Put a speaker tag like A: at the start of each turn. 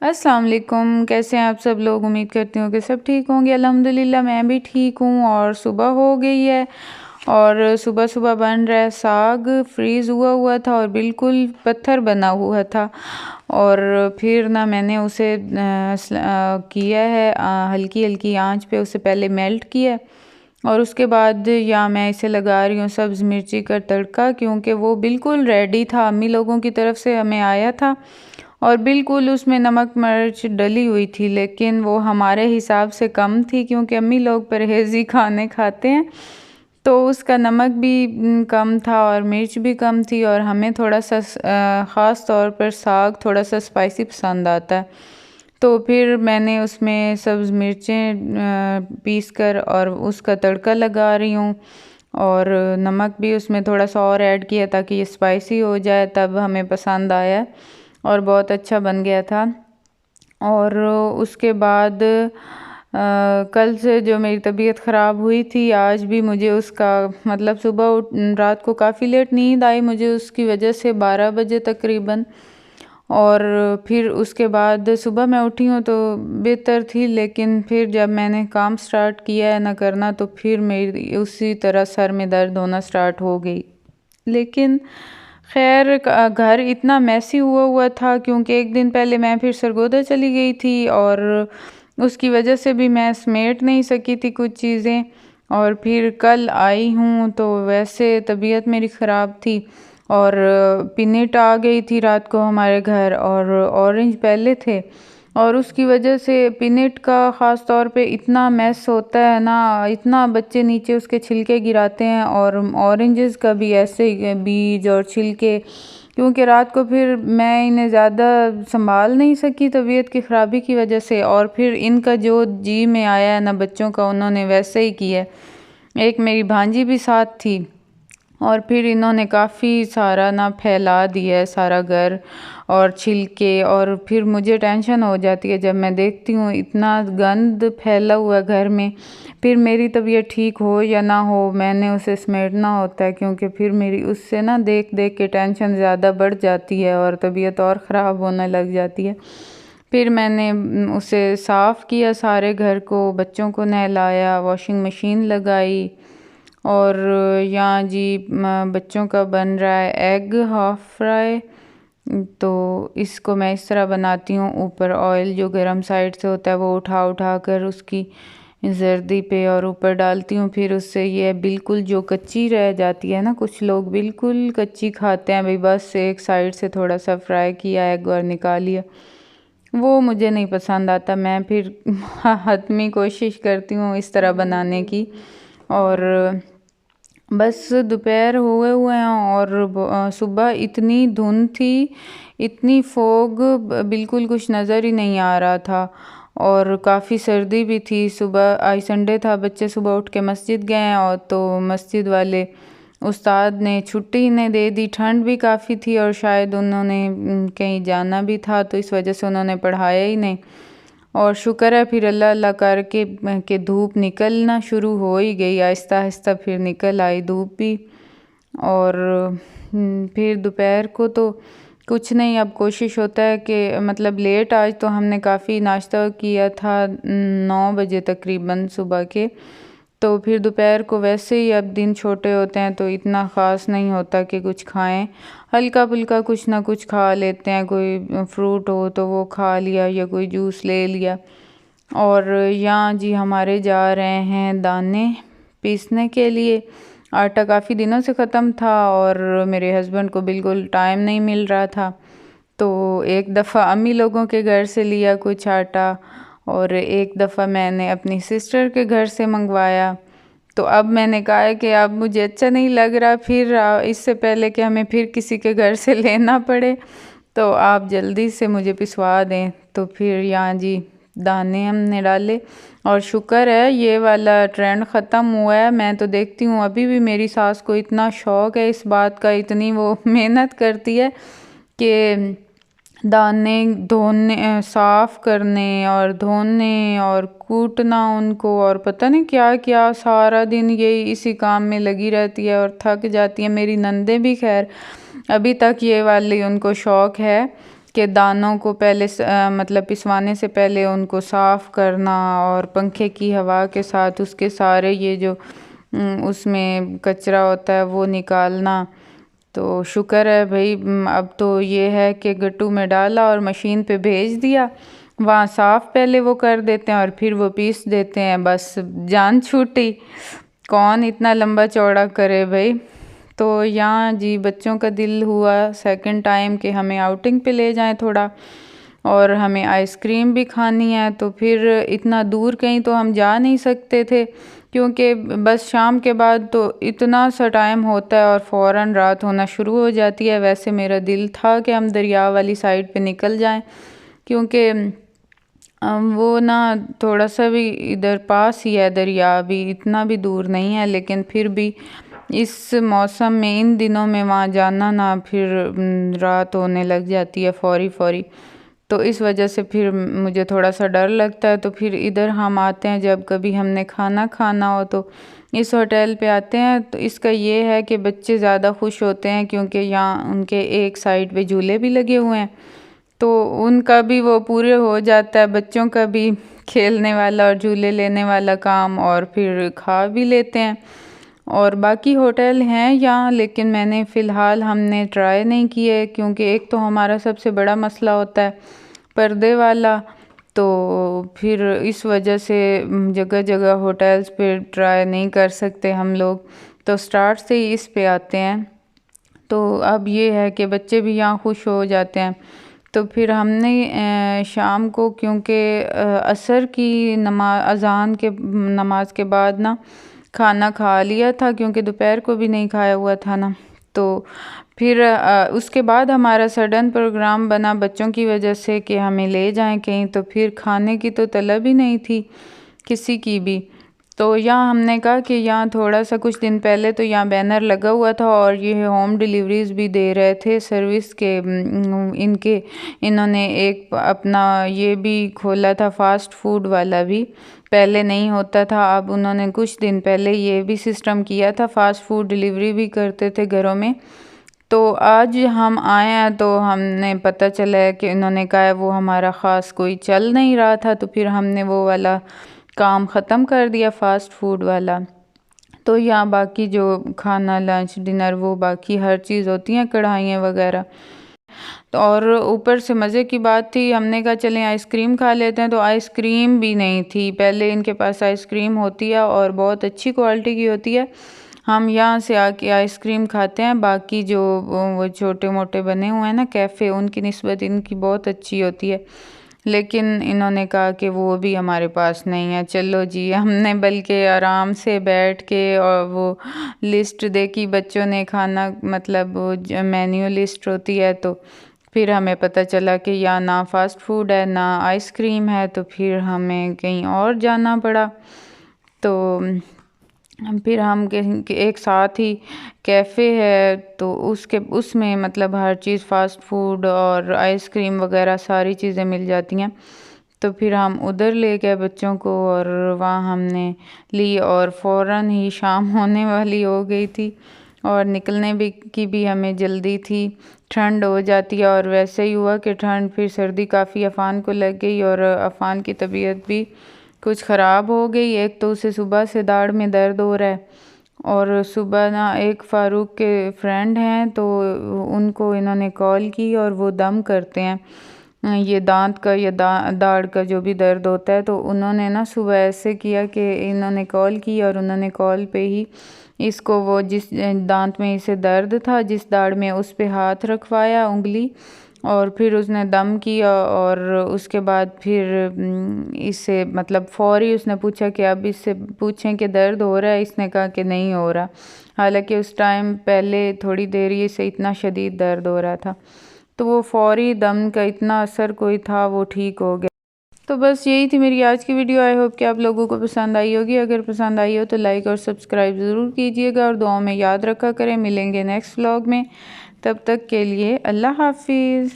A: अस्सलाम वालेकुम, कैसे हैं आप सब लोग। उम्मीद करती हूँ कि सब ठीक होंगे। अल्हम्दुलिल्लाह मैं भी ठीक हूँ। और सुबह हो गई है और सुबह सुबह बन रहा है साग। फ्रीज़ हुआ हुआ था और बिल्कुल पत्थर बना हुआ था। और फिर ना मैंने उसे किया है हल्की हल्की आंच पे उसे पहले मेल्ट किया और उसके बाद या मैं इसे लगा रही हूँ सब्ज़ मिर्ची का तड़का, क्योंकि वो बिल्कुल रेडी था, अम्मी लोगों की तरफ से हमें आया था और बिल्कुल उसमें नमक मिर्च डली हुई थी, लेकिन वो हमारे हिसाब से कम थी क्योंकि अम्मी लोग परहेज़ी खाने खाते हैं, तो उसका नमक भी कम था और मिर्च भी कम थी। और हमें थोड़ा सा ख़ास तौर पर साग थोड़ा सा स्पाइसी पसंद आता है, तो फिर मैंने उसमें सब्ज़ मिर्चें पीस कर और उसका तड़का लगा रही हूँ और नमक भी उसमें थोड़ा सा और ऐड किया ताकि ये स्पाइसी हो जाए, तब हमें पसंद आया और बहुत अच्छा बन गया था। और उसके बाद कल से जो मेरी तबीयत ख़राब हुई थी, आज भी मुझे उसका मतलब रात को काफ़ी लेट नींद आई मुझे उसकी वजह से, 12 बजे तकरीबन। और फिर उसके बाद सुबह मैं उठी हूँ तो बेहतर थी, लेकिन फिर जब मैंने काम स्टार्ट किया है ना करना, तो फिर मेरी उसी तरह सर में दर्द होना स्टार्ट हो गई। लेकिन खैर घर इतना मैसी हुआ हुआ था क्योंकि एक दिन पहले मैं फिर सरगोदा चली गई थी और उसकी वजह से भी मैं समेट नहीं सकी थी कुछ चीज़ें। और फिर कल आई हूँ तो वैसे तबीयत मेरी ख़राब थी और पिनिट आ गई थी रात को हमारे घर और ऑरेंज पहले थे, और उसकी वजह से पिनिट का ख़ास तौर पे इतना मैस होता है ना, इतना बच्चे नीचे उसके छिलके गिराते हैं और ऑरेंजेस का भी ऐसे ही बीज और छिलके, क्योंकि रात को फिर मैं इन्हें ज़्यादा संभाल नहीं सकी तबीयत की ख़राबी की वजह से। और फिर इनका जो जी में आया है ना बच्चों का, उन्होंने वैसे ही किया। एक मेरी भांजी भी साथ थी और फिर इन्होंने काफ़ी सारा ना फैला दिया है सारा घर और छिलके, और फिर मुझे टेंशन हो जाती है जब मैं देखती हूँ इतना गंद फैला हुआ घर में। फिर मेरी तबीयत ठीक हो या ना हो, मैंने उसे समेटना होता है, क्योंकि फिर मेरी उससे ना देख देख के टेंशन ज़्यादा बढ़ जाती है और तबीयत और ख़राब होने लग जाती है। फिर मैंने उसे साफ़ किया सारे घर को, बच्चों को नहलाया, वॉशिंग मशीन लगाई। और यहाँ जी बच्चों का बन रहा है एग हाफ फ्राई। तो इसको मैं इस तरह बनाती हूँ, ऊपर ऑयल जो गरम साइड से होता है वो उठा उठा कर उसकी जर्दी पे और ऊपर डालती हूँ। फिर उससे ये बिल्कुल जो कच्ची रह जाती है ना, कुछ लोग बिल्कुल कच्ची खाते हैं भाई, बस एक साइड से थोड़ा सा फ्राई किया एग और निकाल लिया, वो मुझे नहीं पसंद आता। मैं फिर हतमी कोशिश करती हूँ इस तरह बनाने की। और बस दोपहर हुए हुए हैं और सुबह इतनी धुंध थी, इतनी फोग, बिल्कुल कुछ नज़र ही नहीं आ रहा था और काफ़ी सर्दी भी थी। सुबह आज संडे था, बच्चे सुबह उठ के मस्जिद गए हैं और तो मस्जिद वाले उस्ताद ने छुट्टी इन्हें दे दी। ठंड भी काफ़ी थी और शायद उन्होंने कहीं जाना भी था, तो इस वजह से उन्होंने पढ़ाया ही नहीं। और शुक्र है फिर अल्लाह अल्लाह करके कि धूप निकलना शुरू हो ही गई आहिस्ता आहिस्ता, फिर निकल आई धूप भी। और फिर दोपहर को तो कुछ नहीं, अब कोशिश होता है कि मतलब लेट, आज तो हमने काफ़ी नाश्ता किया था 9 बजे तकरीबन सुबह के, तो फिर दोपहर को वैसे ही अब दिन छोटे होते हैं तो इतना ख़ास नहीं होता कि कुछ खाएं, हल्का फुल्का कुछ ना कुछ खा लेते हैं, कोई फ्रूट हो तो वो खा लिया या कोई जूस ले लिया। और यहाँ जी हमारे जा रहे हैं दाने पीसने के लिए, आटा काफ़ी दिनों से ख़त्म था और मेरे हस्बैंड को बिल्कुल टाइम नहीं मिल रहा था, तो एक दफ़ा अम्मी लोगों के घर से लिया कुछ आटा और एक दफ़ा मैंने अपनी सिस्टर के घर से मंगवाया। तो अब मैंने कहा है कि अब मुझे अच्छा नहीं लग रहा फिर इससे पहले कि हमें फिर किसी के घर से लेना पड़े, तो आप जल्दी से मुझे पिसवा दें। तो फिर यहाँ जी दाने हमने डाले और शुक्र है ये वाला ट्रेंड ख़त्म हुआ है। मैं तो देखती हूँ अभी भी मेरी सास को इतना शौक़ है इस बात का, इतनी वो मेहनत करती है कि दाने धोने, साफ़ करने और धोने और कूटना उनको और पता नहीं क्या क्या, सारा दिन यही इसी काम में लगी रहती है और थक जाती है। मेरी नंदे भी खैर अभी तक ये वाली उनको शौक़ है के दानों को पहले मतलब पिसवाने से पहले उनको साफ़ करना और पंखे की हवा के साथ उसके सारे ये जो उसमें कचरा होता है वो निकालना। तो शुक्र है भाई, अब तो ये है कि गट्टू में डाला और मशीन पे भेज दिया, वहाँ साफ़ पहले वो कर देते हैं और फिर वो पीस देते हैं, बस जान छूटी। कौन इतना लंबा चौड़ा करे भाई। तो यहाँ जी बच्चों का दिल हुआ सेकंड टाइम कि हमें आउटिंग पे ले जाएं थोड़ा, और हमें आइसक्रीम भी खानी है। तो फिर इतना दूर कहीं तो हम जा नहीं सकते थे, क्योंकि बस शाम के बाद तो इतना सा टाइम होता है और फ़ौरन रात होना शुरू हो जाती है। वैसे मेरा दिल था कि हम दरिया वाली साइड पे निकल जाएं, क्योंकि वो ना थोड़ा सा भी इधर पास ही है दरिया, भी इतना भी दूर नहीं है, लेकिन फिर भी इस मौसम में इन दिनों में वहाँ जाना ना, फिर रात होने लग जाती है फौरी फौरी। तो इस वजह से फिर मुझे थोड़ा सा डर लगता है। तो फिर इधर हम आते हैं जब कभी हमने खाना खाना हो तो इस होटल पे आते हैं। तो इसका ये है कि बच्चे ज़्यादा खुश होते हैं, क्योंकि यहाँ उनके एक साइड पे झूले भी लगे हुए हैं, तो उनका भी वो पूरे हो जाता है, बच्चों का भी खेलने वाला और झूले लेने वाला काम, और फिर खा भी लेते हैं। और बाकी होटल हैं यहाँ, लेकिन मैंने फ़िलहाल हमने ट्राई नहीं किए, क्योंकि एक तो हमारा सबसे बड़ा मसला होता है पर्दे वाला। तो फिर इस वजह से जगह जगह होटल्स पे ट्राई नहीं कर सकते हम लोग, तो स्टार्ट से ही इस पे आते हैं। तो अब ये है कि बच्चे भी यहाँ खुश हो जाते हैं। तो फिर हमने शाम को, क्योंकि असर की अज़ान के नमाज के बाद ना खाना खा लिया था, क्योंकि दोपहर को भी नहीं खाया हुआ था ना। तो फिर उसके बाद हमारा सडन प्रोग्राम बना बच्चों की वजह से कि हमें ले जाएं कहीं, तो फिर खाने की तो तलब ही नहीं थी किसी की भी। तो यहाँ हमने कहा कि यहाँ थोड़ा सा कुछ दिन पहले तो यहाँ बैनर लगा हुआ था और ये होम डिलीवरीज़ भी दे रहे थे सर्विस के, इन्होंने एक अपना ये भी खोला था फास्ट फूड वाला भी, पहले नहीं होता था, अब उन्होंने कुछ दिन पहले ये भी सिस्टम किया था, फास्ट फूड डिलीवरी भी करते थे घरों में। तो आज हम आए हैं तो हमने पता चला है कि इन्होंने कहा है वो हमारा ख़ास कोई चल नहीं रहा था, तो फिर हमने वो वाला काम ख़त्म कर दिया फास्ट फूड वाला। तो यहाँ बाकी जो खाना लंच डिनर वो बाकी हर चीज़ होती हैं, कढ़ाइयाँ वगैरह। तो और ऊपर से मज़े की बात थी, हमने कहा चलें आइसक्रीम खा लेते हैं, तो आइसक्रीम भी नहीं थी। पहले इनके पास आइसक्रीम होती है और बहुत अच्छी क्वालिटी की होती है, हम यहाँ से आके आइसक्रीम खाते हैं। बाकी जो वो छोटे मोटे बने हुए हैं ना कैफ़े, उनकी निस्बत इनकी बहुत अच्छी होती है, लेकिन इन्होंने कहा कि वो भी हमारे पास नहीं है। चलो जी, हमने बल्कि आराम से बैठ के और वो लिस्ट देखी बच्चों ने, खाना मतलब वो मेन्यू लिस्ट होती है, तो फिर हमें पता चला कि यहाँ ना फास्ट फूड है ना आइसक्रीम है, तो फिर हमें कहीं और जाना पड़ा। तो फिर हम एक साथ ही कैफ़े है, तो उसमें मतलब हर चीज़ फास्ट फूड और आइसक्रीम वगैरह सारी चीज़ें मिल जाती हैं। तो फिर हम उधर ले गए बच्चों को और वहाँ हमने ली, और फ़ौरन ही शाम होने वाली हो गई थी और निकलने की भी हमें जल्दी थी, ठंड हो जाती है। और वैसे ही हुआ कि ठंड फिर सर्दी काफ़ी अफ़ान को लग गई, और अफ़ान की तबीयत भी कुछ ख़राब हो गई। एक तो उसे सुबह से दाढ़ में दर्द हो रहा है, और सुबह ना एक फ़ारूक के फ्रेंड हैं, तो उनको इन्होंने कॉल की और वो दम करते हैं, ये दांत का या दाढ़ का जो भी दर्द होता है। तो उन्होंने ना सुबह ऐसे किया कि इन्होंने कॉल की और उन्होंने कॉल पे ही इसको वो जिस दांत में इसे दर्द था, जिस दाढ़ में, उस पे हाथ रखवाया उंगली, और फिर उसने दम किया। और उसके बाद फिर इससे मतलब फ़ौरी उसने पूछा कि अब इससे पूछें कि दर्द हो रहा है, इसने कहा कि नहीं हो रहा, हालांकि उस टाइम पहले थोड़ी देर ही से इतना शदीद दर्द हो रहा था। तो वो फ़ौरी दम का इतना असर कोई था, वो ठीक हो गया। तो बस यही थी मेरी आज की वीडियो। आई होप कि आप लोगों को पसंद आई होगी। अगर पसंद आई हो तो लाइक और सब्सक्राइब ज़रूर कीजिएगा, और दुआओं में याद रखा करें। मिलेंगे नेक्स्ट व्लॉग में, तब तक के लिए अल्लाह हाफिज़।